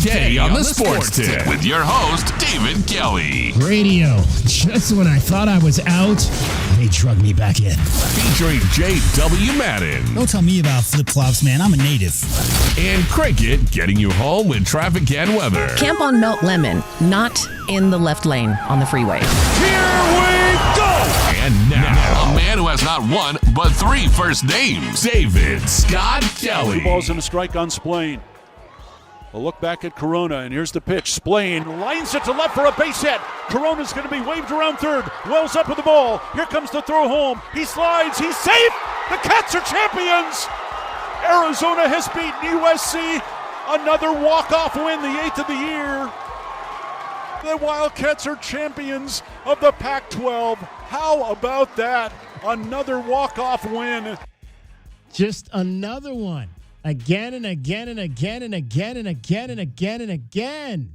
Getty on the Sports Tip with your host, David Kelly. Radio. Just when I thought I was out, they drug me back in. Featuring J.W. Madden. Don't tell me about flip-flops, man. I'm a native. And Cricket getting you home with traffic and weather. Camp on Melt Lemon, not in the left lane on the freeway. Here we go! And now, a man who has not one, but three first names, David Scott Kelly. 2 balls and a strike on Splain. A look back at Corona, and here's the pitch. Splain lines it to left for a base hit. Corona's going to be waved around third. Wells up with the ball. Here comes the throw home. He slides. He's safe. The Cats are champions. Arizona has beaten USC. Another walk-off win, the 8th of the year. The Wildcats are champions of the Pac-12. How about that? Another walk-off win. Just another one. Again and again and again and again and again and again and again.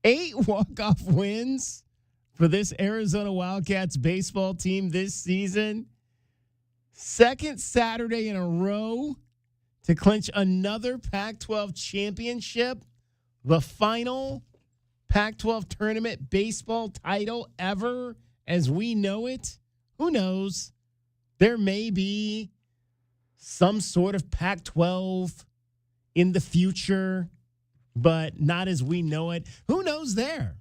8 walk-off wins for this Arizona Wildcats baseball team this season. Second Saturday in a row to clinch another Pac-12 championship. The final Pac-12 tournament baseball title ever as we know it. Who knows? There may be some sort of Pac-12 in the future, but not as we know it. Who knows there?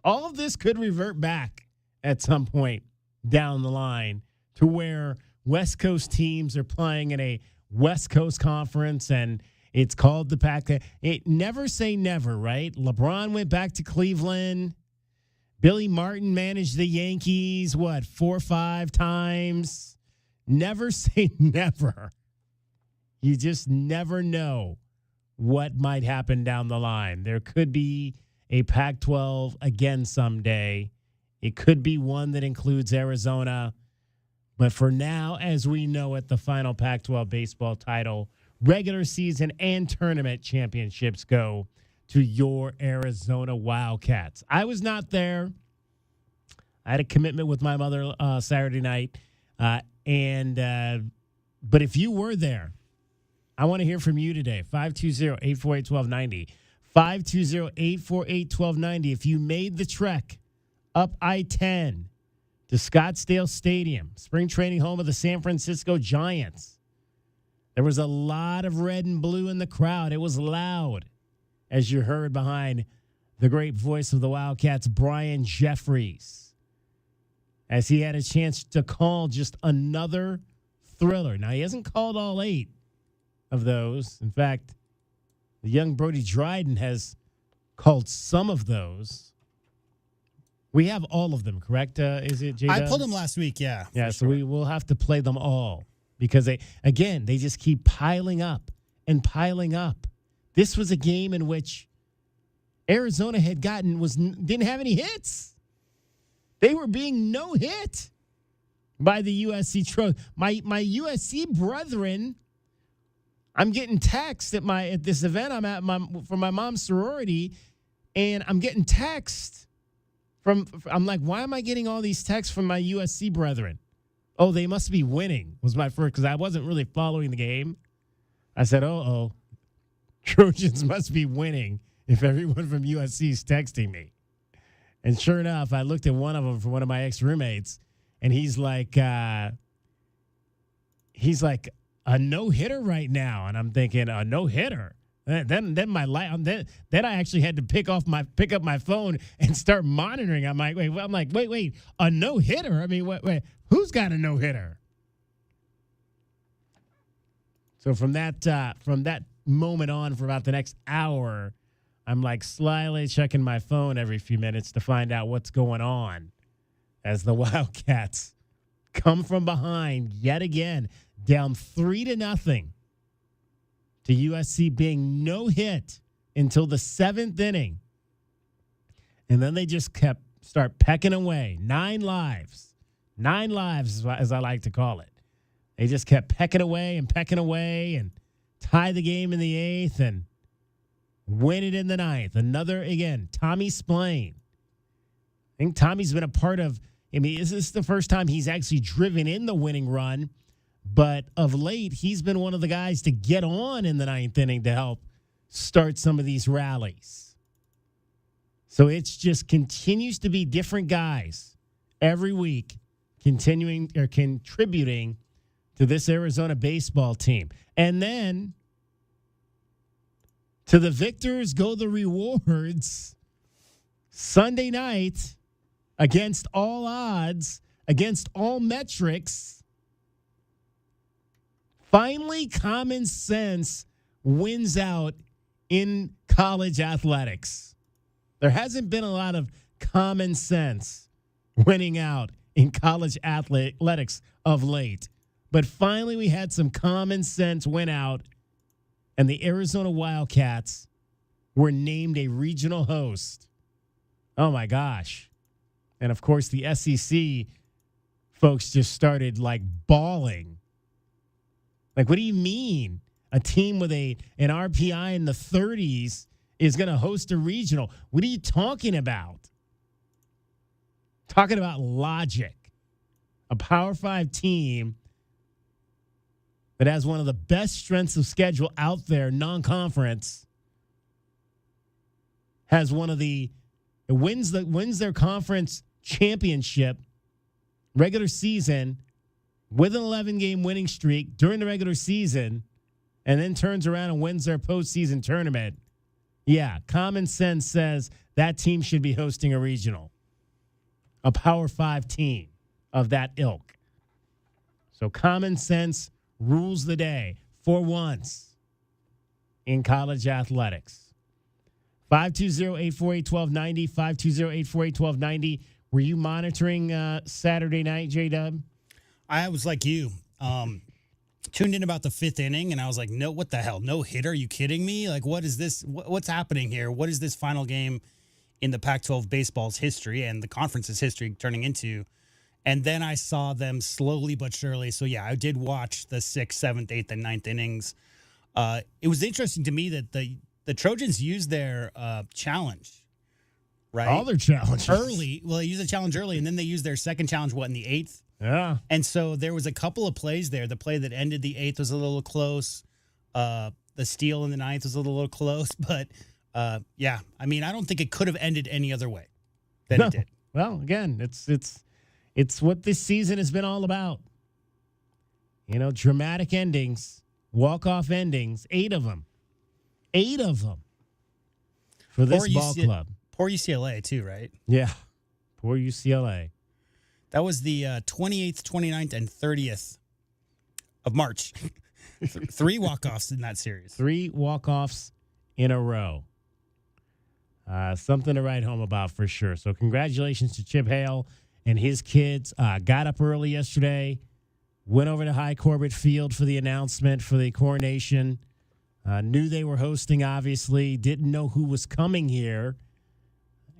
All of this could revert back at some point down the line to where West Coast teams are playing in a West Coast conference and it's called the Pac. It never say never, right? LeBron went back to Cleveland. Billy Martin managed the Yankees, 4 or 5 times? Never say never. You just never know what might happen down the line. There could be a Pac-12 again someday. It could be one that includes Arizona. But for now, as we know it, the final Pac-12 baseball title, regular season and tournament championships go to your Arizona Wildcats. I was not there. I had a commitment with my mother Saturday night. But if you were there, I want to hear from you today. 520-848-1290. 520-848-1290. If you made the trek up I-10 to Scottsdale Stadium, spring training home of the San Francisco Giants, there was a lot of red and blue in the crowd. It was loud, as you heard behind the great voice of the Wildcats, Brian Jeffries, as he had a chance to call just another thriller. Now, he hasn't called all 8 of those. In fact, the young Brody Dryden has called some of those. We have all of them, correct? Is it, J-Dub? I pulled them last week, yeah. Yeah, so we will have to play them all because, they just keep piling up and piling up. This was a game in which Arizona didn't have any hits. They were being no hit by the USC Trojans. My USC brethren, I'm getting texts at this event I'm at for my mom's sorority, and I'm getting texts I'm like, why am I getting all these texts from my USC brethren? Oh, they must be winning was my first, because I wasn't really following the game. I said, Trojans must be winning if everyone from USC is texting me. And sure enough, I looked at one of them for one of my ex-roommates, and he's like a no-hitter right now. And I'm thinking, a no-hitter? Then I actually had to pick up my phone and start monitoring. I'm like, wait, a no-hitter? I mean, wait, who's got a no-hitter? So from that moment on, for about the next hour, I'm like slyly checking my phone every few minutes to find out what's going on as the Wildcats come from behind yet again, down 3-0 to USC being no hit until the 7th inning. And then they just start pecking away. 9 lives, as I like to call it. They just kept pecking away and tie the game in the 8th and win it in the 9th. Another, again, Tommy Splain. I think Tommy's been a part of, this is the first time he's actually driven in the winning run, but of late, he's been one of the guys to get on in the 9th inning to help start some of these rallies. So it's just continues to be different guys every week continuing or contributing to this Arizona baseball team. And then to the victors go the rewards. Sunday night, against all odds, against all metrics, finally common sense wins out in college athletics. There hasn't been a lot of common sense winning out in college athletics of late. But finally we had some common sense win out, and the Arizona Wildcats were named a regional host. Oh, my gosh. And, of course, the SEC folks just started, like, bawling. Like, what do you mean a team with an RPI in the 30s is going to host a regional? What are you talking about? Talking about logic. A Power 5 team that has one of the best strengths of schedule out there, non-conference, has one of the wins their conference championship regular season with an 11-game winning streak during the regular season, and then turns around and wins their postseason tournament. Yeah, common sense says that team should be hosting a regional, a Power 5 team of that ilk. So common sense rules the day for once in college athletics. 520-848-1290, 520-848-1290. Were you monitoring Saturday night, J-Dub? I was like you. Tuned in about the fifth inning, and I was like, no, what the hell? No hitter? Are you kidding me? Like, what is this? What's happening here? What is this final game in the Pac-12 baseball's history and the conference's history turning into? And then I saw them slowly but surely. So, yeah, I did watch the 6th, 7th, 8th, and 9th innings. It was interesting to me that the Trojans used their challenge, right? All their challenges. Early. Well, they used the challenge early, and then they used their second challenge, in the 8th? Yeah. And so there was a couple of plays there. The play that ended the 8th was a little close. The steal in the 9th was a little close. But, yeah, I mean, I don't think it could have ended any other way than it did. Well, again, it's what this season has been all about. You know, dramatic endings, walk-off endings, 8 of them. 8 of them for this ball club. Poor UCLA, too, right? Yeah, poor UCLA. That was the 28th, 29th, and 30th of March. 3 walk-offs in that series. 3 walk-offs in a row. Something to write home about for sure. So congratulations to Chip Hale and his kids. Got up early yesterday, went over to High Corbett Field for the announcement for the coronation. Knew they were hosting, obviously. Didn't know who was coming here.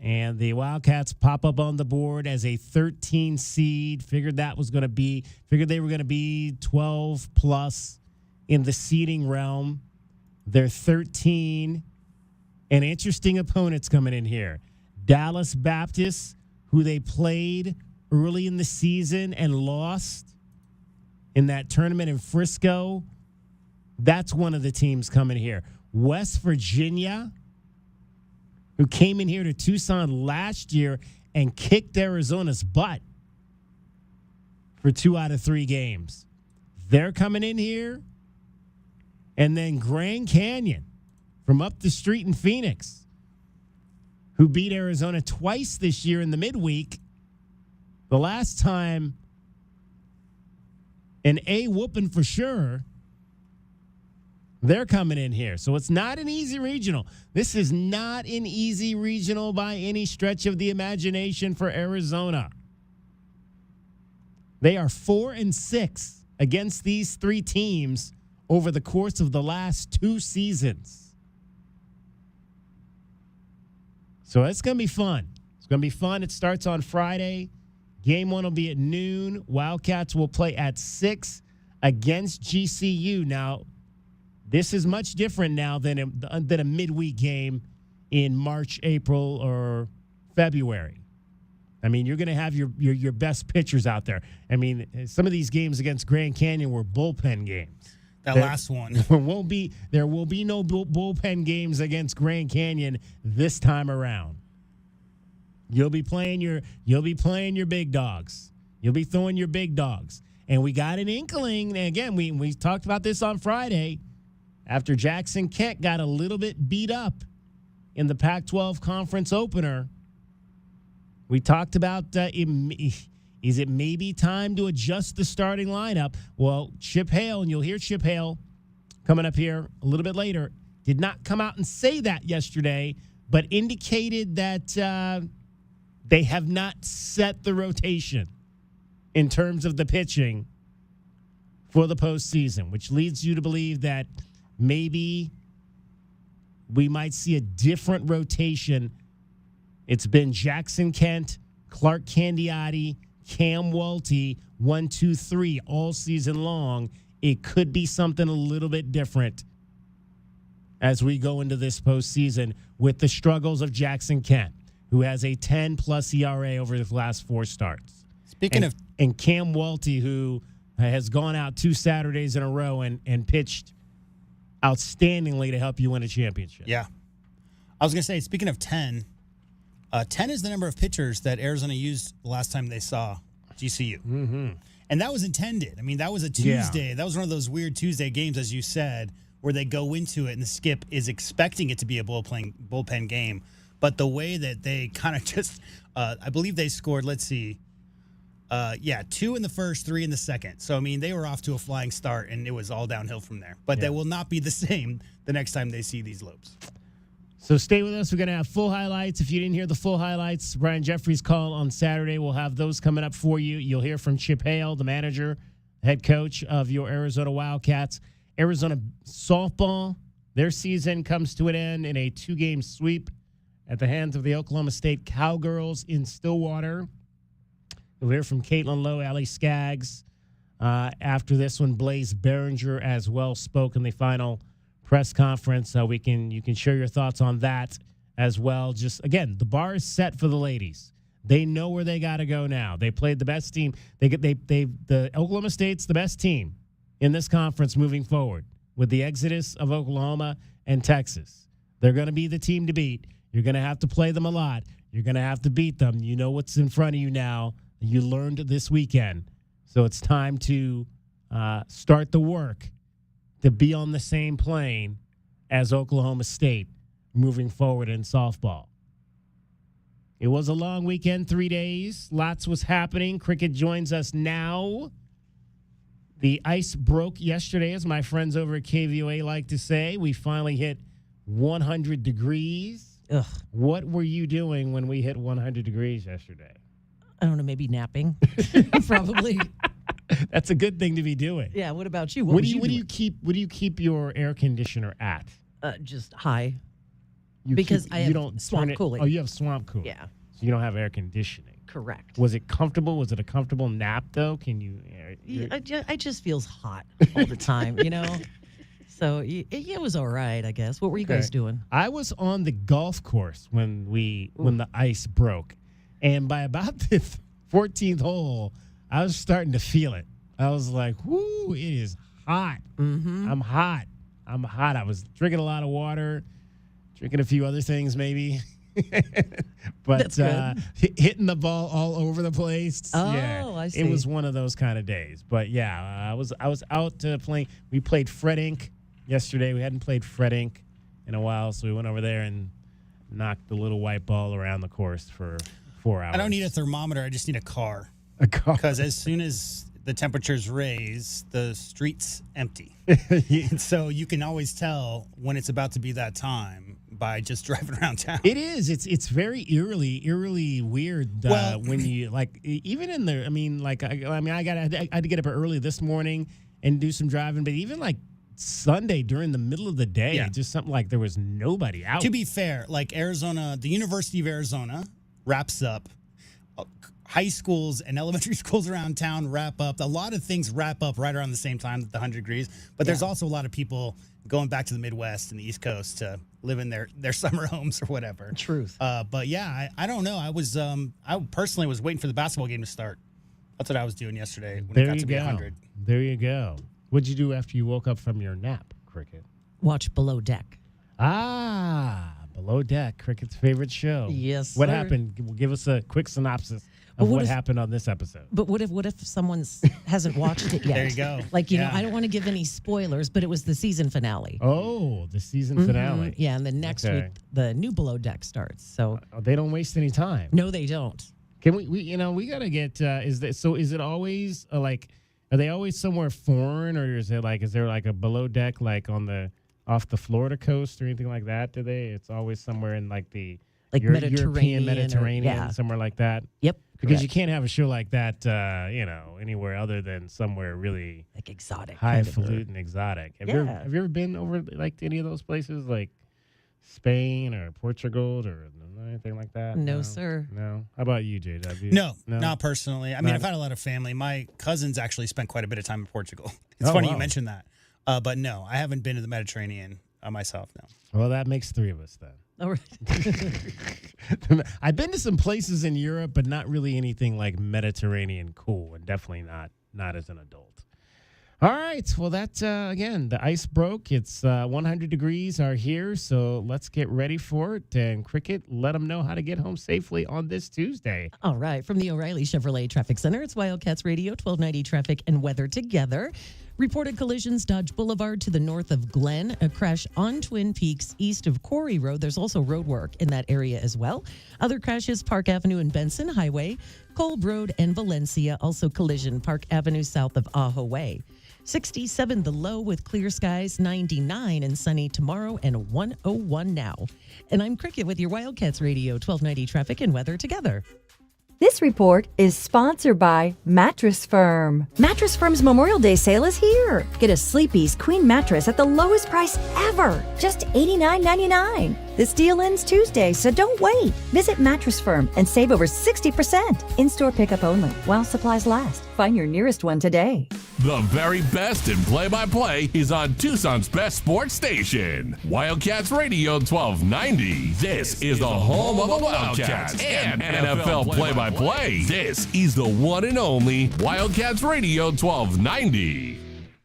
And the Wildcats pop up on the board as a 13 seed. Figured they were going to be 12 plus in the seeding realm. They're 13. And interesting opponents coming in here. Dallas Baptist, who they played early in the season and lost in that tournament in Frisco. That's one of the teams coming here. West Virginia, who came in here to Tucson last year and kicked Arizona's butt for 2 out of 3 games. They're coming in here. And then Grand Canyon from up the street in Phoenix, who beat Arizona twice this year in the midweek. The last time, an A-whooping for sure. They're coming in here. So it's not an easy regional. This is not an easy regional by any stretch of the imagination for Arizona. They are 4-6 against these 3 teams over the course of the last 2 seasons. So it's going to be fun. It's going to be fun. It starts on Friday. Game 1 will be at noon. Wildcats will play at 6 against GCU. Now, this is much different now than a midweek game in March, April, or February. I mean, you're going to have your best pitchers out there. I mean, some of these games against Grand Canyon were bullpen games. That last one. There will be no bullpen games against Grand Canyon this time around. You'll be playing your big dogs. You'll be throwing your big dogs. And we got an inkling. And again, we talked about this on Friday after Jackson Kent got a little bit beat up in the Pac-12 conference opener. We talked about is it maybe time to adjust the starting lineup? Well, Chip Hale, and you'll hear Chip Hale coming up here a little bit later, did not come out and say that yesterday, but indicated that they have not set the rotation in terms of the pitching for the postseason, which leads you to believe that maybe we might see a different rotation. It's been Jackson Kent, Clark Candiotti, Cam Walty, 1, 2, 3 all season long. It could be something a little bit different as we go into this postseason with the struggles of Jackson Kent, who has a 10-plus ERA over the last 4 starts. And Cam Walty, who has gone out 2 Saturdays in a row and pitched outstandingly to help you win a championship. Yeah. I was going to say, speaking of 10, 10 is the number of pitchers that Arizona used the last time they saw GCU. Mm-hmm. And that was intended. I mean, that was a Tuesday. Yeah. That was one of those weird Tuesday games, as you said, where they go into it and the skip is expecting it to be a bullpen game. But the way that they kind of just, I believe they scored, 2 in the first, 3 in the second. So, I mean, they were off to a flying start, and it was all downhill from there. But they will not be the same the next time they see these Lopes. So stay with us. We're going to have full highlights. If you didn't hear the full highlights, Brian Jeffrey's call on Saturday, we'll have those coming up for you. You'll hear from Chip Hale, the manager, head coach of your Arizona Wildcats. Arizona softball, their season comes to an end in a 2-game sweep at the hands of the Oklahoma State Cowgirls in Stillwater. We'll hear from Caitlin Lowe, Allie Skaggs. After this one, Blaze Behringer as well spoke in the final press conference. So you can share your thoughts on that as well. Just, again, the bar is set for the ladies. They know where they got to go now. They played the best team. The Oklahoma State's the best team in this conference moving forward with the exodus of Oklahoma and Texas. They're going to be the team to beat. You're going to have to play them a lot. You're going to have to beat them. You know what's in front of you now. You learned this weekend. So it's time to start the work to be on the same plane as Oklahoma State moving forward in softball. It was a long weekend, 3 days. Lots was happening. Cricket joins us now. The ice broke yesterday, as my friends over at KVOA like to say. We finally hit 100 degrees. Ugh. What were you doing when we hit 100 degrees yesterday? I don't know, maybe napping. Probably. That's a good thing to be doing. Yeah, what about you? What do you keep your air conditioner at? Just high. You don't swamp cooling. Oh, you have swamp cooling. Yeah. So you don't have air conditioning. Correct. Was it comfortable? Was it a comfortable nap though? Can you? I just feels hot all the time, So it was all right, I guess. What were you guys doing? I was on the golf course when the ice broke, and by about the 14th hole, I was starting to feel it. I was like, "Whoo! It is hot. Mm-hmm. I'm hot. I was drinking a lot of water, drinking a few other things maybe." But hitting the ball all over the place. Oh, yeah, I see. It was one of those kind of days. But yeah, I was out playing. We played Fred Inc. yesterday. We hadn't played Fred Inc. in a while, so we went over there and knocked the little white ball around the course for 4 hours. I don't need a thermometer. I just need a car. A car. Because as soon as the temperatures raise, the street's empty. And so you can always tell when it's about to be that time by just driving around town. It is. It's very eerily weird when you even in there. I had to get up early this morning and do some driving, but even Sunday during the middle of the day, just something like there was nobody out. To be fair, Arizona, the University of Arizona wraps up. High schools and elementary schools around town wrap up. A lot of things wrap up right around the same time at the 100 degrees. But there's also a lot of people going back to the Midwest and the East Coast to live in their summer homes or whatever. Truth. But yeah, I don't know. I personally was waiting for the basketball game to start. That's what I was doing yesterday when it got to be 100. There you go. What'd you do after you woke up from your nap, Cricket? Watch Below Deck. Below Deck, Cricket's favorite show. Yes, What sir. happened? Give us a quick synopsis of what happened on this episode. But what if someone hasn't watched it yet? There you go. Like, you know, Yeah. I don't want to give any spoilers, but it was the season finale. Oh, the season finale. Yeah, and the next Okay. week, the new Below Deck starts. So, They don't waste any time. no, they don't. Can we got to get, is it always are they always somewhere foreign, or is there like a Below Deck like off the Florida coast or anything like that? It's always somewhere in like the European Mediterranean, somewhere like that. Yep. Because correct. you can't have a show like that, anywhere other than somewhere really Like exotic. highfalutin, exotic. Have you Yeah. ever been over like to any of those places, like Spain or Portugal or anything like that? No, sir. No. How about you, JW? No, not personally. I mean, Not- I've had a lot of family. My cousins actually spent quite a bit of time in Portugal. It's Oh, funny wow. you mentioned that. But no, I haven't been to the Mediterranean myself, no. Well, that makes three of us then. All right. I've been to some places in Europe, but not really anything like Mediterranean cool, and definitely not as an adult. All right. Well, that, again, the ice broke. It's 100 degrees are here, so let's get ready for it. And Cricket, let them know how to get home safely on this Tuesday. All right. From the O'Reilly Chevrolet Traffic Center, it's Wildcats Radio, 1290 Traffic and Weather Together. Reported collisions, Dodge Boulevard to the north of Glen, a crash on Twin Peaks east of Quarry Road. There's also road work in that area as well. Other crashes, Park Avenue and Benson Highway, Kolb Road and Valencia. Also collision, Park Avenue south of Ajo Way. 67 the low with clear skies, 99 and sunny tomorrow, and 101 now. And I'm Cricket with your Wildcats Radio, 1290 Traffic and Weather Together. This report is sponsored by Mattress Firm. Mattress Firm's Memorial Day sale is here. Get a Sleepy's Queen mattress at the lowest price ever, just $89.99. This deal ends Tuesday, so don't wait. Visit Mattress Firm and save over 60%. In-store pickup only while supplies last. Find your nearest one today. The very best in play-by-play is on Tucson's best sports station, Wildcats Radio 1290. This is the home of the Wildcats and NFL play-by-play. This is the one and only Wildcats Radio 1290.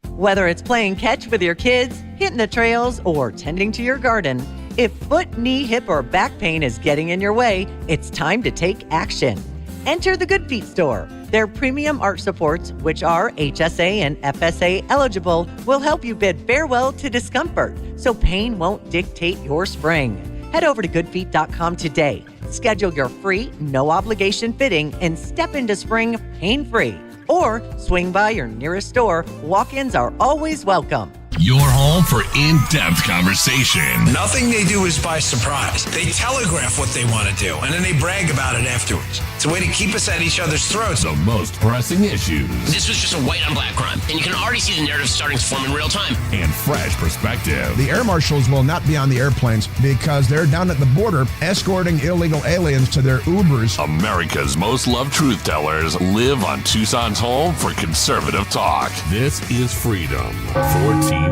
Whether it's playing catch with your kids, hitting the trails, or tending to your garden, if foot, knee, hip, or back pain is getting in your way, it's time to take action. Enter the Good Feet store. Their premium arch supports, which are HSA and FSA eligible, will help you bid farewell to discomfort so pain won't dictate your spring. Head over to goodfeet.com today. Schedule your free, no-obligation fitting and step into spring pain-free. Or swing by your nearest store. Walk-ins are always welcome. Your home for in-depth conversation. Nothing they do is by surprise. They telegraph what they want to do, and then they brag about it afterwards. It's a way to keep us at each other's throats. The most pressing issues This was just a white on black crime, and you can already see the narrative starting to form in real time. and fresh perspective. The air marshals will not be on the airplanes because they're down at the border escorting illegal aliens to their Ubers. America's most loved truth tellers live on Tucson's home for conservative talk. This is Freedom 1400.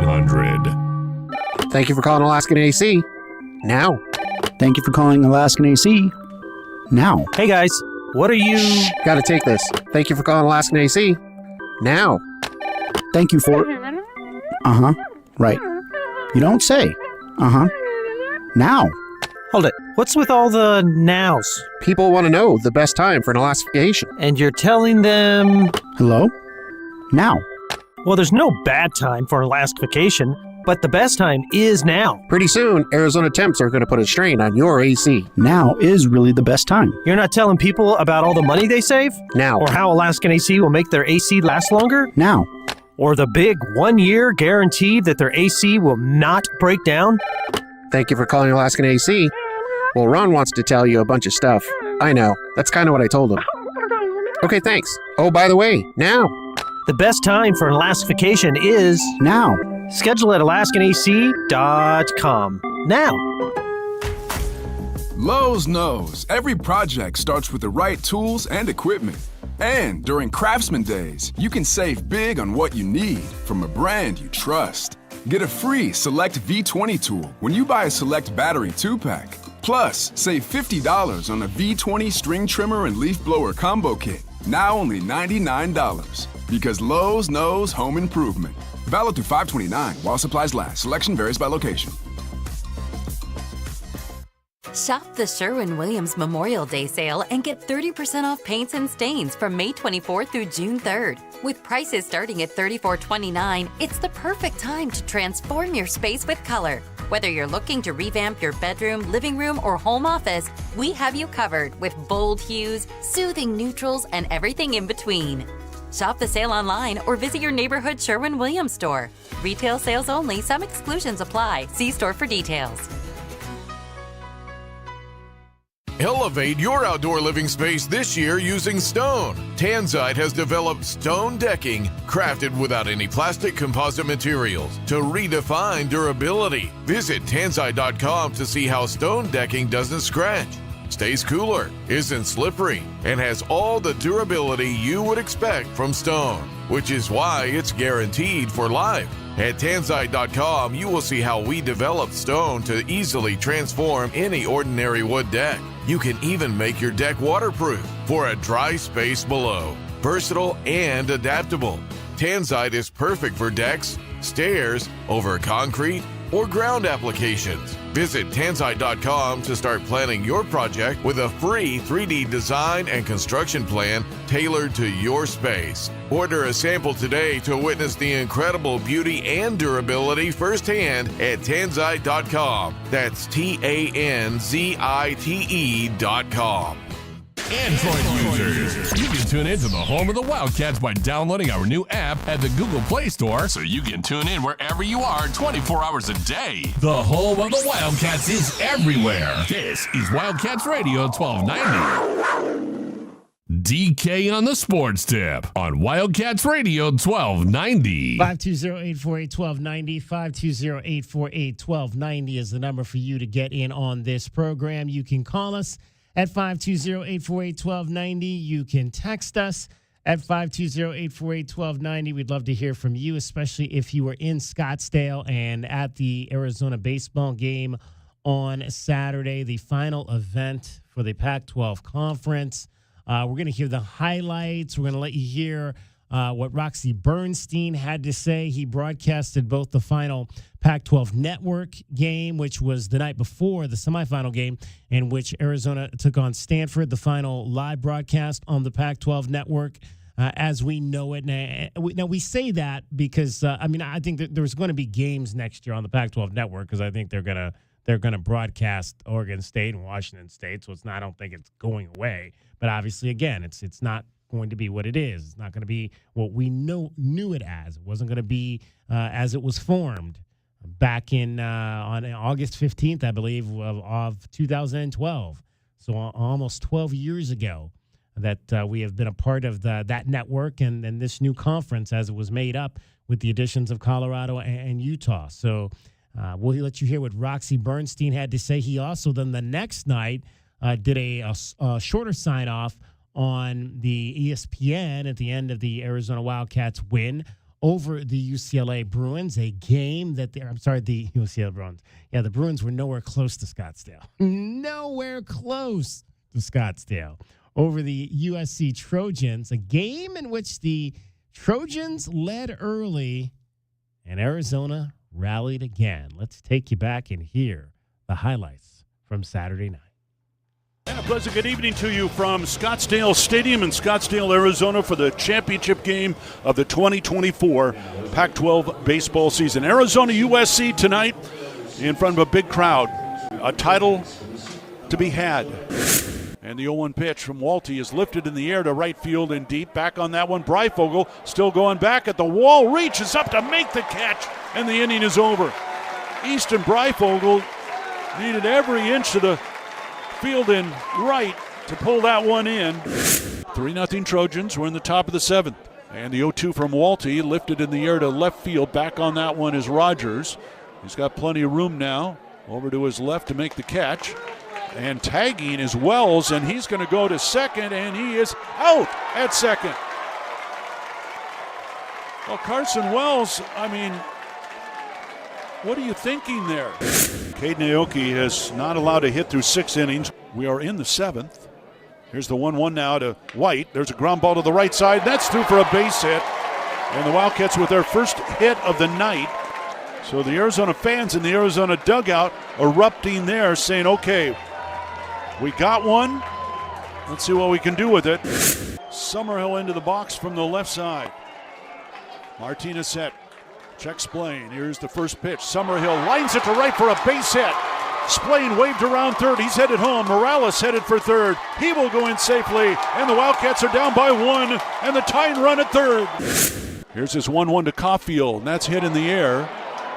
Thank you for calling Alaskan AC. Now. Thank you for calling Alaskan AC. Now. Hey guys, what are you... Gotta take this. Thank you for calling Alaskan AC. Now. Thank you for... Uh-huh. Right. You don't say. Uh-huh. Now. Hold it. What's with all the nows? People want to know the best time for an Alaskification. And you're telling them... Hello? Now. Well, there's no bad time for Alaskification, but the best time is now. Pretty soon, Arizona temps are going to put a strain on your AC. Now is really the best time. You're not telling people about all the money they save? Now. Or how Alaskan AC will make their AC last longer? Now. Or the big 1-year guarantee that their AC will not break down? Thank you for calling Alaskan AC. Well, Ron wants to tell you a bunch of stuff. I know. That's kind of what I told him. Okay, thanks. Oh, by the way, now. The best time for Alaskification is... Now. Schedule at alaskanac.com. Now. Lowe's knows every project starts with the right tools and equipment. And during Craftsman Days, you can save big on what you need from a brand you trust. Get a free Select V20 tool when you buy a Select Battery 2-pack. Plus, save $50 on a V20 string trimmer and leaf blower combo kit. Now only $99. Because Lowe's knows home improvement. Valid through 5/29 while supplies last. Selection varies by location. Shop the Sherwin-Williams Memorial Day sale and get 30% off paints and stains from May 24th through June 3rd. With prices starting at $34.29, it's the perfect time to transform your space with color. Whether you're looking to revamp your bedroom, living room, or home office, we have you covered with bold hues, soothing neutrals, and everything in between. Shop the sale online or visit your neighborhood Sherwin-Williams store. Retail sales only. Some exclusions apply. See store for details. Elevate your outdoor living space this year using stone. Tanzite has developed stone decking, crafted without any plastic composite materials to redefine durability. Visit Tanzite.com to see how stone decking doesn't scratch, stays cooler, isn't slippery, and has all the durability you would expect from stone, which is why it's guaranteed for life. At Tanzite.com, you will see how we developed stone to easily transform any ordinary wood deck. You can even make your deck waterproof for a dry space below. Versatile and adaptable, Tanzite is perfect for decks, stairs, over concrete, or ground applications. Visit Tanzite.com to start planning your project with a free 3D design and construction plan tailored to your space. Order a sample today to witness the incredible beauty and durability firsthand at Tanzite.com. That's TANZITE.com. Android users, you can tune in to the home of the Wildcats by downloading our new app at the Google Play Store so you can tune in wherever you are 24 hours a day. The home of the Wildcats is everywhere. This is Wildcats Radio 1290. DK on the Sports Tip on Wildcats Radio 1290. 520-848-1290. 520-848-1290 is the number for you to get in on this program. You can call us at 520-848-1290. You can text us at 520-848-1290. We'd love to hear from you, especially if you were in Scottsdale and at the Arizona baseball game on Saturday, the final event for the Pac-12 conference. We're going to hear the highlights. We're going to let you hear what Roxy Bernstein had to say. He broadcasted both the final Pac-12 network game, which was the night before the semifinal game, in which Arizona took on Stanford, the final live broadcast on the Pac-12 network as we know it. Now, we say that because, I think that there's going to be games next year on the Pac-12 network because I think they're going to broadcast Oregon State and Washington State, so I don't think it's going away. But obviously, again, it's not going to be what it is. It's not going to be what we knew it as. It wasn't going to be as it was formed back in on August 15th, I believe, of 2012. So almost 12 years ago that we have been a part of that network and this new conference as it was made up with the additions of Colorado and Utah. So we'll let you hear what Roxy Bernstein had to say. He also then the next night did a shorter sign-off on the ESPN at the end of the Arizona Wildcats win over the UCLA Bruins, a game that the UCLA Bruins. Yeah, the Bruins were nowhere close to Scottsdale. Nowhere close to Scottsdale. Over the USC Trojans, a game in which the Trojans led early and Arizona rallied again. Let's take you back and hear the highlights from Saturday night. And a pleasant good evening to you from Scottsdale Stadium in Scottsdale, Arizona for the championship game of the 2024 Pac-12 baseball season. Arizona USC tonight in front of a big crowd. A title to be had. And the 0-1 pitch from Walty is lifted in the air to right field and deep. Back on that one, Breifogel still going back at the wall. Reaches up to make the catch, and the inning is over. Easton Breifogel needed every inch of the field in right to pull that one in. 3-0 Trojans. We're in the top of the seventh. And the 0-2 from Walty lifted in the air to left field. Back on that one is Rogers. He's got plenty of room now. Over to his left to make the catch. And tagging is Wells, and he's going to go to second, and he is out at second. Well, Carson Wells, what are you thinking there? Caden Aoki is not allowed to hit through 6 innings. We are in the 7th. Here's the 1-1 now to White. There's a ground ball to the right side. That's through for a base hit. And the Wildcats with their first hit of the night. So the Arizona fans in the Arizona dugout erupting there, saying, okay, we got one. Let's see what we can do with it. Summerhill into the box from the left side. Martinez set. Checks Splain. Here's the first pitch. Summerhill lines it to right for a base hit. Splain waved around third. He's headed home. Morales headed for third. He will go in safely. And the Wildcats are down by one. And the tying run at third. Here's his 1-1 to Caulfield. And that's hit in the air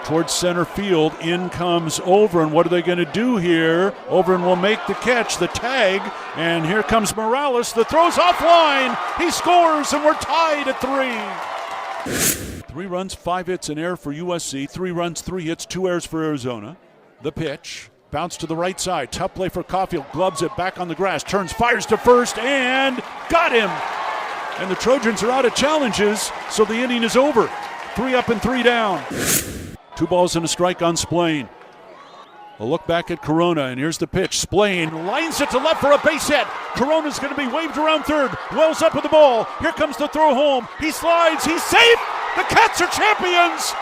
towards center field. In comes Overin. What are they going to do here? Overin will make the catch, the tag. And here comes Morales. The throw's offline. He scores, and we're tied at 3. 3 runs, 5 hits in air for USC. 3 runs, 3 hits, 2 errors for Arizona. The pitch. Bounce to the right side. Tough play for Caulfield. Gloves it back on the grass. Turns, fires to first, and got him. And the Trojans are out of challenges, so the inning is over. 3 up and 3 down. 2 balls and a strike on Splain. A look back at Corona, and here's the pitch. Splain lines it to left for a base hit. Corona's going to be waved around third. Wells up with the ball. Here comes the throw home. He slides. He's safe. The Cats are champions.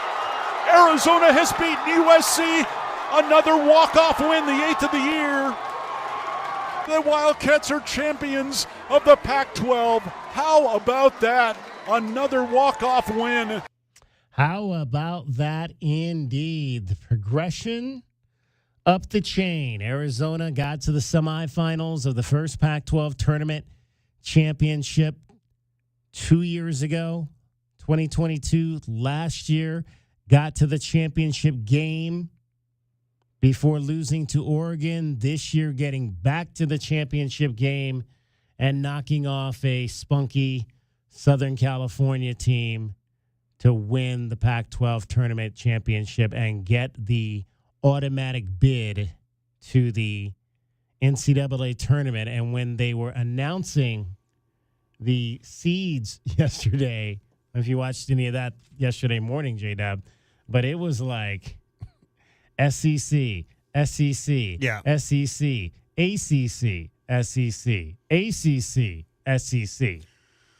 Arizona has beaten USC. Another walk-off win, the 8th of the year. The Wildcats are champions of the Pac-12. How about that? Another walk-off win. How about that indeed? The progression up the chain. Arizona got to the semifinals of the first Pac-12 tournament championship 2 years ago. 2022, last year, got to the championship game before losing to Oregon. This year, getting back to the championship game and knocking off a spunky Southern California team to win the Pac-12 tournament championship and get the automatic bid to the NCAA tournament. And when they were announcing the seeds yesterday, if you watched any of that yesterday morning, J-Dub, but it was like SEC, yeah. SEC, ACC, SEC, ACC, SEC.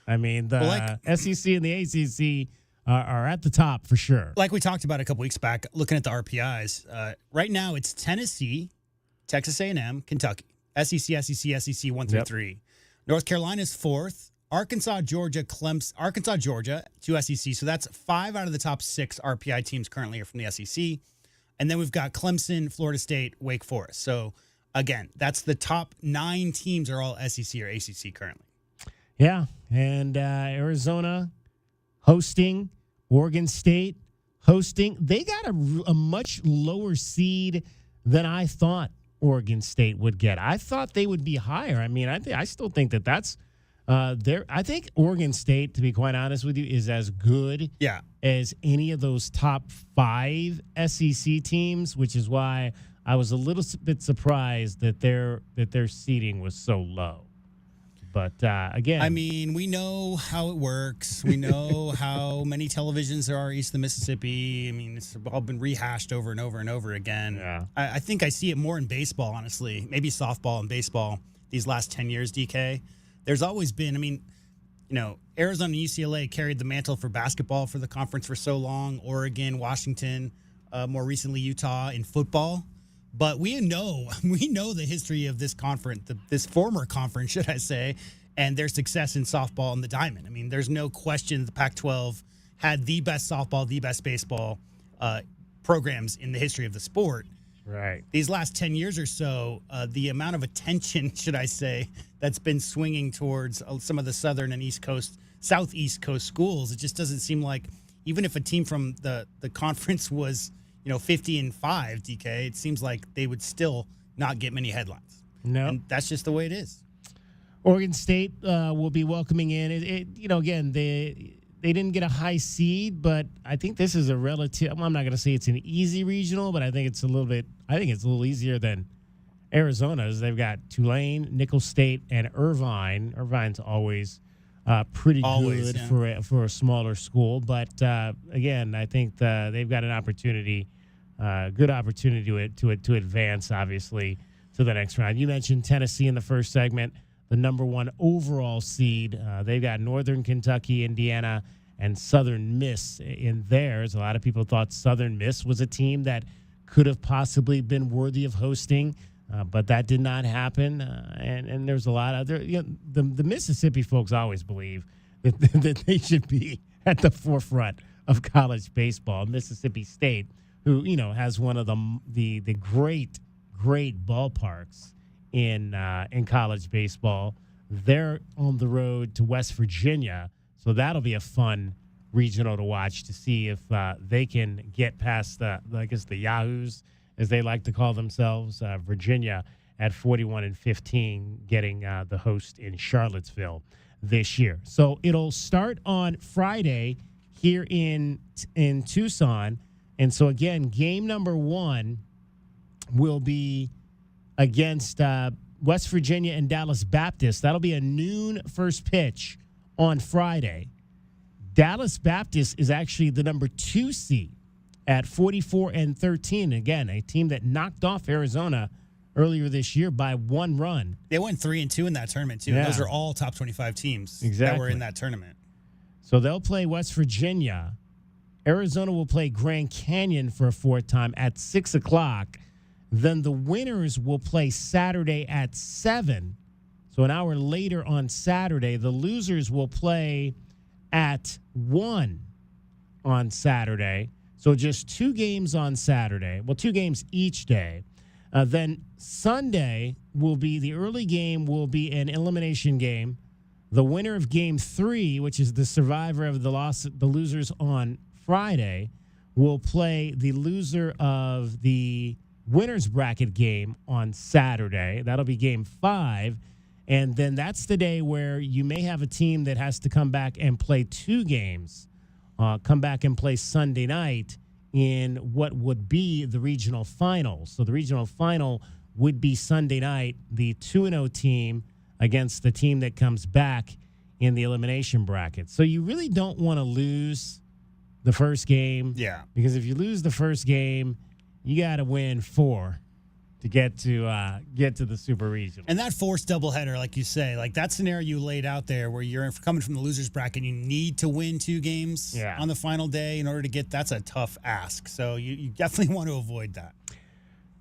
I mean, the SEC and the ACC are at the top for sure. Like we talked about a couple weeks back, looking at the RPIs, right now it's Tennessee, Texas A&M, Kentucky, SEC, 1 through 3. North Carolina's 4th. Arkansas, Georgia, Arkansas, Georgia, 2 SEC. So that's 5 out of the top 6 RPI teams currently are from the SEC. And then we've got Clemson, Florida State, Wake Forest. So, again, that's the top 9 teams are all SEC or ACC currently. Yeah, and Arizona hosting, Oregon State hosting. They got a much lower seed than I thought Oregon State would get. I thought they would be higher. I mean, I still think that's I think Oregon State, to be quite honest with you, is as good as any of those top 5 SEC teams, which is why I was a little bit surprised that their seeding was so low. But again, I mean, we know how it works. We know how many televisions there are east of the Mississippi. I mean, it's all been rehashed over and over and over again. Yeah. I think I see it more in baseball, honestly. Maybe softball and baseball these last 10 years, DK. There's always been, I mean, Arizona and UCLA carried the mantle for basketball for the conference for so long. Oregon, Washington, more recently Utah in football. But we know the history of this conference, this former conference, should I say, and their success in softball and the Diamond. I mean, there's no question the Pac-12 had the best softball, the best baseball programs in the history of the sport. Right. These last 10 years or so, the amount of attention, should I say, that's been swinging towards some of the southern and southeast coast schools, it just doesn't seem like, even if a team from the conference was 50-5, DK, it seems like they would still not get many headlines. No. And that's just the way it is. Oregon State will be welcoming in. Again, they didn't get a high seed, but I think this is a relative. I'm not going to say it's an easy regional, but I think it's a little easier than Arizona's. They've got Tulane, Nicholls State, and Irvine. Irvine's always pretty good for a smaller school, but again, I think they've got an opportunity. Good opportunity to advance, obviously, to the next round. You mentioned Tennessee in the first segment, the number 1 overall seed. They've got Northern Kentucky, Indiana, and Southern Miss in theirs. A lot of people thought Southern Miss was a team that could have possibly been worthy of hosting, but that did not happen. And there's a lot of other, the Mississippi folks always believe that they should be at the forefront of college baseball. Mississippi State, who has one of the great ballparks in college baseball. They're on the road to West Virginia, so that'll be a fun regional to watch to see if they can get past the Yahoos, as they like to call themselves. Virginia at 41-15, getting the host in Charlottesville this year. So it'll start on Friday here in Tucson, and so again, game number 1 will be against West Virginia and Dallas Baptist. That'll be a noon first pitch on Friday. Dallas Baptist is actually the number 2 seed at 44-13. Again, a team that knocked off Arizona earlier this year by 1 run. They went 3-2 in that tournament, too. Yeah. Those are all top 25 teams that were in that tournament. So they'll play West Virginia. Arizona will play Grand Canyon for a 4th time at 6 o'clock. Then the winners will play Saturday at 7. So an hour later on Saturday. The losers will play at 1 on Saturday. So just 2 games on Saturday. Well, 2 games each day. Then Sunday the early game will be an elimination game. The winner of game 3, which is the survivor of the losers on Friday, will play the loser of the winner's bracket game on Saturday. That'll be game 5. And then that's the day where you may have a team that has to come back and play 2 games, come back and play Sunday night in what would be the regional final. So the regional final would be Sunday night, the 2-0 team against the team that comes back in the elimination bracket. So you really don't want to lose the first game. Yeah. Because if you lose the first game, you got to win 4 to get to the Super Regional. And that forced doubleheader, like you say, like that scenario you laid out there where you're coming from the loser's bracket, you need to win 2 games on the final day in order to get, that's a tough ask. So you definitely want to avoid that.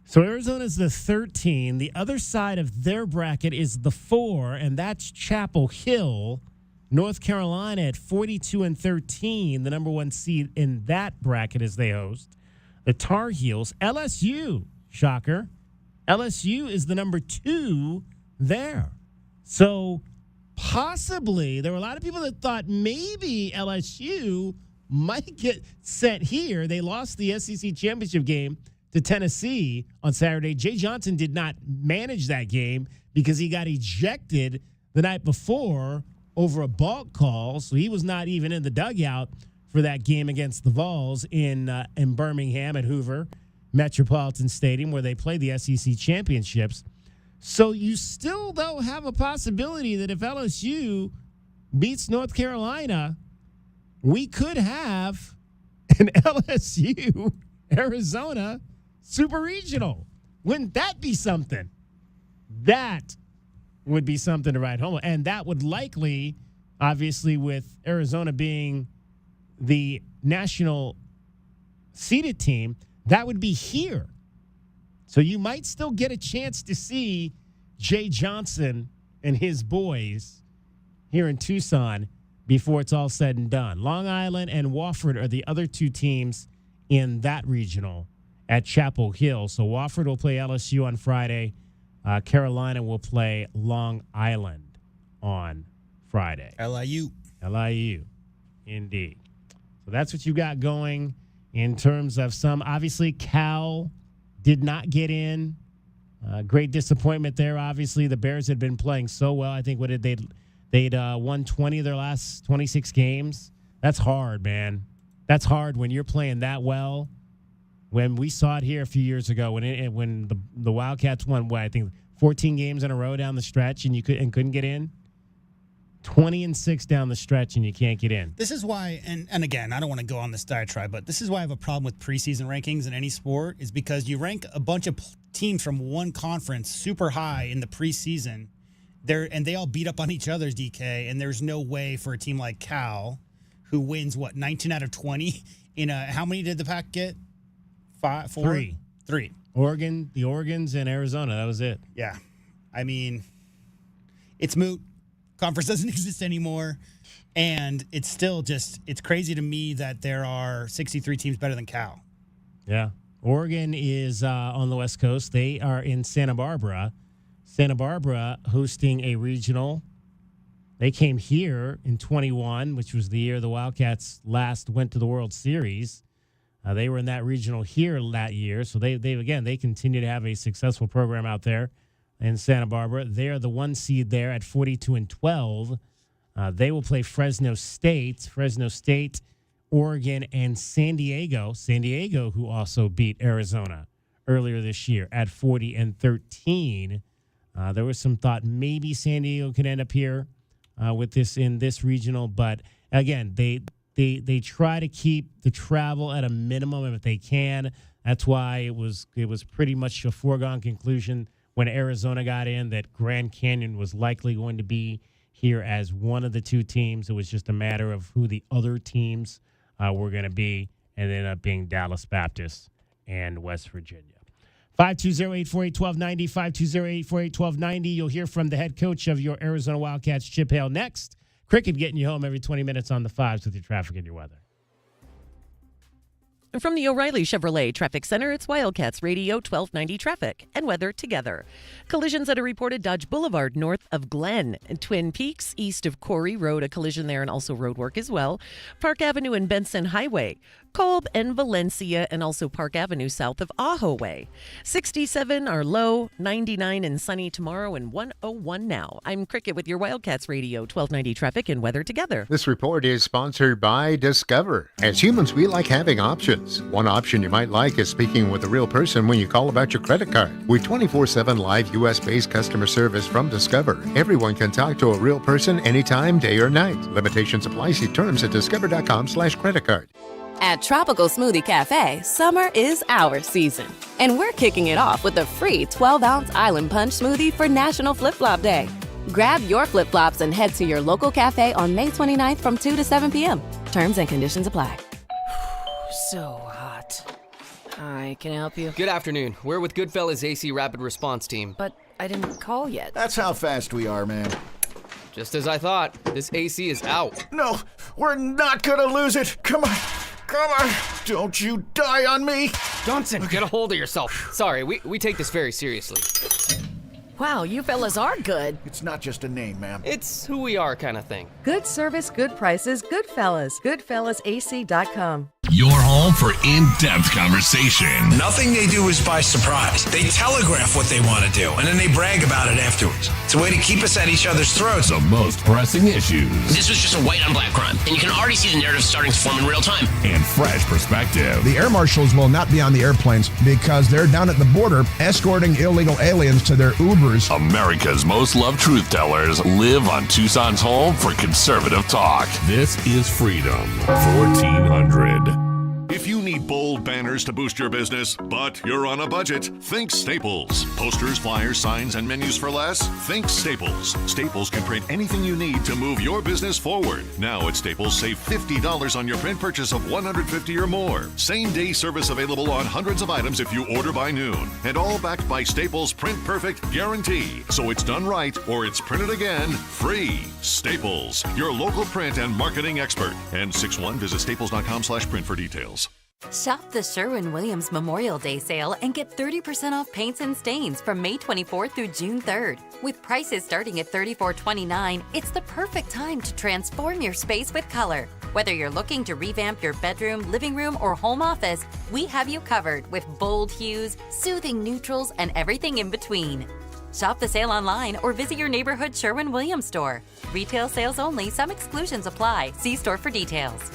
So Arizona's the 13. The other side of their bracket is the 4, and that's Chapel Hill. North Carolina at 42-13, the number 1 seed in that bracket as they host the Tar Heels. LSU, shocker. LSU is the number 2 there. So possibly, there were a lot of people that thought maybe LSU might get sent here. They lost the SEC championship game to Tennessee on Saturday. Jay Johnson did not manage that game because he got ejected the night before over a balk call, so he was not even in the dugout for that game against the Vols in Birmingham at Hoover Metropolitan Stadium, where they play the SEC championships. So you still, though, have a possibility that if LSU beats North Carolina, we could have an LSU Arizona Super Regional. Wouldn't that be something? That would be something to write home. And that would likely, obviously, with Arizona being the national seeded team, that would be here. So you might still get a chance to see Jay Johnson and his boys here in Tucson before it's all said and done. Long Island and Wofford are the other 2 teams in that regional at Chapel Hill. So Wofford will play LSU on Friday. Carolina will play Long Island on Friday. LIU. Indeed. So that's what you got going in terms of some. Obviously, Cal did not get in. Great disappointment there. Obviously, the Bears had been playing so well. I think they'd won 20 of their last 26 games. That's hard, man. That's hard when you're playing that well. When we saw it here a few years ago, when the Wildcats won, I think 14 games in a row down the stretch, and couldn't get in. 20-6 down the stretch, and you can't get in. This is why, and again, I don't want to go on this diatribe, but this is why I have a problem with preseason rankings in any sport, is because you rank a bunch of teams from one conference super high in the preseason, and they all beat up on each other's DK, and there's no way for a team like Cal, who wins, 19 out of 20 in a, how many did the Pac get? 5, 4? 3. 3. Oregon, the Oregons, and Arizona. That was it. Yeah. I mean, it's moot. Conference doesn't exist anymore. And it's still just, it's crazy to me that there are 63 teams better than Cal. Yeah. Oregon is on the West Coast. They are in Santa Barbara. Santa Barbara hosting a regional. They came here in 21, which was the year the Wildcats last went to the World Series. They were in that regional here that year. So they continue to have a successful program out there in Santa Barbara. They are the 1 seed there at 42-12. They will play Fresno State, Oregon, and San Diego. San Diego, who also beat Arizona earlier this year at 40-13. There was some thought maybe San Diego could end up here with this in this regional, but again, they try to keep the travel at a minimum if they can. That's why it was pretty much a foregone conclusion when Arizona got in that Grand Canyon was likely going to be here as one of the 2 teams. It was just a matter of who the other teams were going to be, and it ended up being Dallas Baptist and West Virginia. 520-848-1290, 520-848-1290. You'll hear from the head coach of your Arizona Wildcats, Chip Hale, next. Cricket getting you home every 20 minutes on the 5s with your traffic and your weather. From the O'Reilly Chevrolet Traffic Center, it's Wildcats Radio 1290 traffic and weather together. Collisions that are reported Dodge Boulevard north of Glen, Twin Peaks east of Corey Road, a collision there and also road work as well. Park Avenue and Benson Highway, Kolb and Valencia, and also Park Avenue south of Ajo Way. 67 are low, 99 and sunny tomorrow, and 101 now. I'm Cricket with your Wildcats Radio 1290 traffic and weather together. This report is sponsored by Discover. As humans, we like having options. One option you might like is speaking with a real person when you call about your credit card. With 24/7 live U.S.-based customer service from Discover, everyone can talk to a real person anytime, day or night. Limitations apply. See terms at discover.com/creditcard. At Tropical Smoothie Cafe, summer is our season. And we're kicking it off with a free 12-ounce Island Punch smoothie for National Flip Flop Day. Grab your flip-flops and head to your local cafe on May 29th from 2 to 7 p.m. Terms and conditions apply. So hot. Hi, can I help you? Good afternoon. We're with Goodfellas AC Rapid Response Team. But I didn't call yet. That's how fast we are, man. Just as I thought. This AC is out. No, we're not gonna lose it. Come on. Come on. Don't you die on me. Johnson, get a hold of yourself. Sorry, we take this very seriously. Wow, you fellas are good. It's not just a name, ma'am. It's who we are kind of thing. Good service, good prices, Goodfellas. GoodfellasAC.com. Your home for in-depth conversation. Nothing they do is by surprise. They telegraph what they want to do, and then they brag about it afterwards. It's a way to keep us at each other's throats. The most pressing issues. This was just a white on black crime, and you can already see the narrative starting to form in real time. And fresh perspective. The air marshals will not be on the airplanes because they're down at the border escorting illegal aliens to their Ubers. America's most loved truth tellers live on Tucson's home for conservative talk. This is Freedom 1400. If you need bold banners to boost your business, but you're on a budget, think Staples. Posters, flyers, signs, and menus for less? Think Staples. Staples can print anything you need to move your business forward. Now at Staples, save $50 on your print purchase of $150 or more. Same-day service available on hundreds of items if you order by noon. And all backed by Staples' Print Perfect guarantee. So it's done right or it's printed again free. Staples, your local print and marketing expert. And 6-1, visit staples.com/print for details. Shop the Sherwin-Williams Memorial Day sale and get 30% off paints and stains from May 24th through June 3rd. With prices starting at $34.29, it's the perfect time to transform your space with color. Whether you're looking to revamp your bedroom, living room, or home office, we have you covered with bold hues, soothing neutrals, and everything in between. Shop the sale online or visit your neighborhood Sherwin-Williams store. Retail sales only. Some exclusions apply. See store for details.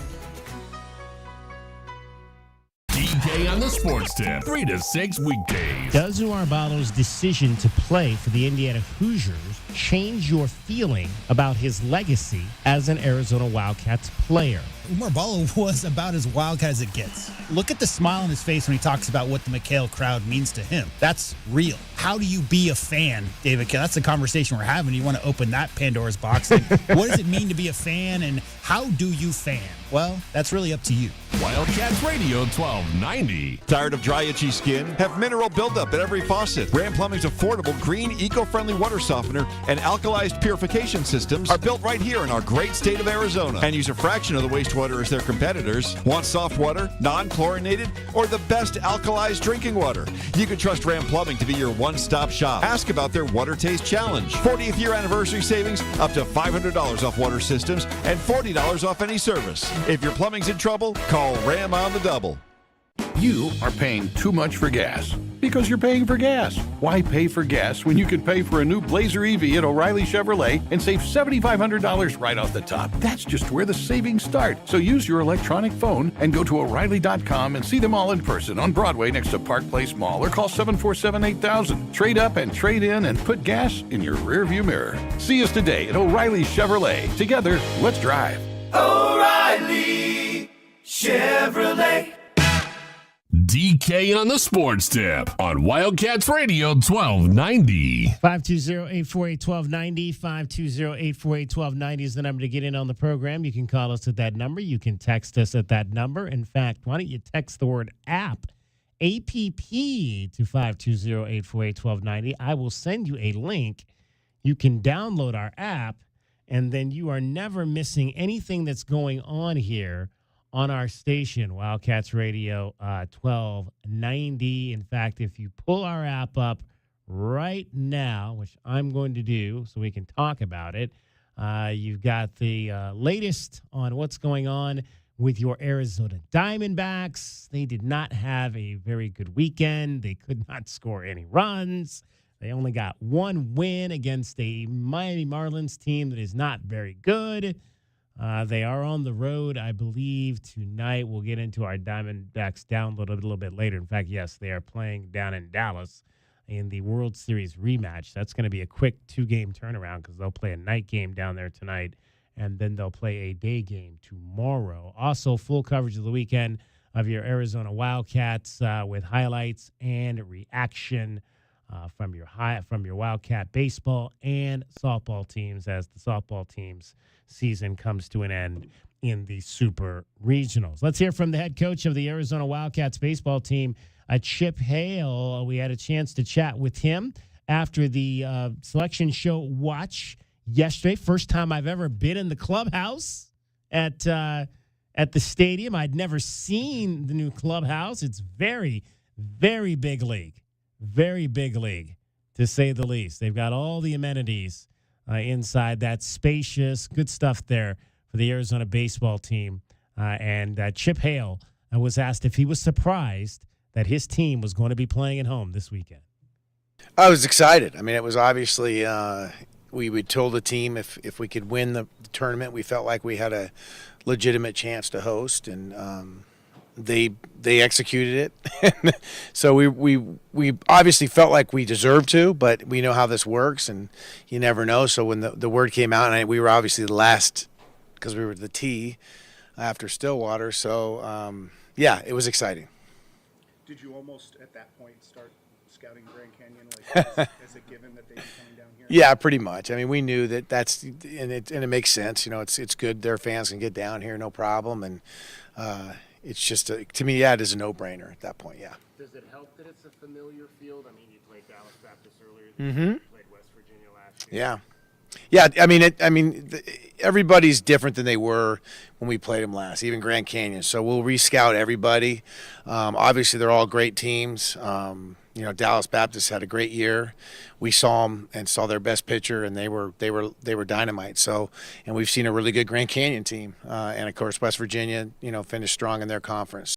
DK DK on the Sports Tip, 3 to 6 weekdays. Does Umar Ballo's decision to play for the Indiana Hoosiers change your feeling about his legacy as an Arizona Wildcats player? Umar Ballo was about as Wildcat as it gets. Look at the smile on his face when he talks about what the McHale crowd means to him. That's real. How do you be a fan, David? That's the conversation we're having. You want to open that Pandora's box. Like, what does it mean to be a fan, and how do you fan? Well, that's really up to you. Wildcats Radio 1290. Tired of dry, itchy skin? Have mineral buildup at every faucet. Ram Plumbing's affordable, green, eco-friendly water softener and alkalized purification systems are built right here in our great state of Arizona and use a fraction of the wastewater as their competitors. Want soft water, non-chlorinated, or the best alkalized drinking water? You can trust Ram Plumbing to be your one-stop shop. Ask about their Water Taste Challenge. 40th year anniversary savings, up to $500 off water systems and $40 off any service. If your plumbing's in trouble, call Ram on the double. You are paying too much for gas because you're paying for gas. Why pay for gas when you can pay for a new Blazer EV at O'Reilly Chevrolet and save $7,500 right off the top? That's just where the savings start. So use your electronic phone and go to O'Reilly.com and see them all in person on Broadway next to Park Place Mall, or call 747-8000. Trade up and trade in and put gas in your rearview mirror. See us today at O'Reilly Chevrolet. Together, let's drive. O'Reilly Chevrolet. DK on the Sports Tip on Wildcats Radio 1290. 520-848-1290. 520-848-1290 is the number to get in on the program. You can call us at that number. You can text us at that number. In fact, why don't you text the word app, APP, to 520-848-1290. I will send you a link. You can download our app, and then you are never missing anything that's going on here on our station, Wildcats Radio 1290. In fact, if you pull our app up right now, which I'm going to do so we can talk about it, you've got the latest on what's going on with your Arizona Diamondbacks. They did not have a very good weekend. They could not score any runs. They only got one win against a Miami Marlins team that is not very good. They are on the road, I believe, tonight. We'll get into our Diamondbacks download a little bit later. In fact, yes, they are playing down in Dallas in the World Series rematch. That's going to be a quick 2-game turnaround because they'll play a night game down there tonight, and then they'll play a day game tomorrow. Also, full coverage of the weekend of your Arizona Wildcats with highlights and reaction from your Wildcat baseball and softball teams as the softball teams season comes to an end in the Super Regionals. Let's hear from the head coach of the Arizona Wildcats baseball team, Chip Hale. We had a chance to chat with him after the selection show watch yesterday. First time I've ever been in the clubhouse at the stadium. I'd never seen the new clubhouse. It's very, very big league. Very big league, to say the least. They've got all the amenities inside that, spacious, good stuff there for the Arizona baseball team. And Chip Hale was asked if he was surprised that his team was going to be playing at home this weekend. I was excited. I mean, it was obviously we told the team if we could win the tournament, we felt like we had a legitimate chance to host, and they executed it. So we obviously felt like we deserved to, but we know how this works, and you never know. So when the word came out, and we were obviously the last because we were the T after Stillwater. So, yeah, it was exciting. Did you almost at that point start scouting Grand Canyon like as a given that they'd be coming down here? Yeah, pretty much. I mean, we knew that's and it makes sense. You know, it's good their fans can get down here, no problem, and it's just, to me, yeah, it is a no-brainer at that point, yeah. Does it help that it's a familiar field? I mean, you played Dallas Baptist earlier this Mm-hmm. year. You played West Virginia last year. Yeah. Yeah, everybody's different than they were when we played them last, even Grand Canyon. So we'll re-scout everybody. Obviously, they're all great teams. Dallas Baptist had a great year. We saw them and saw their best pitcher, and they were dynamite. So, and we've seen a really good Grand Canyon team, and of course West Virginia, finished strong in their conference.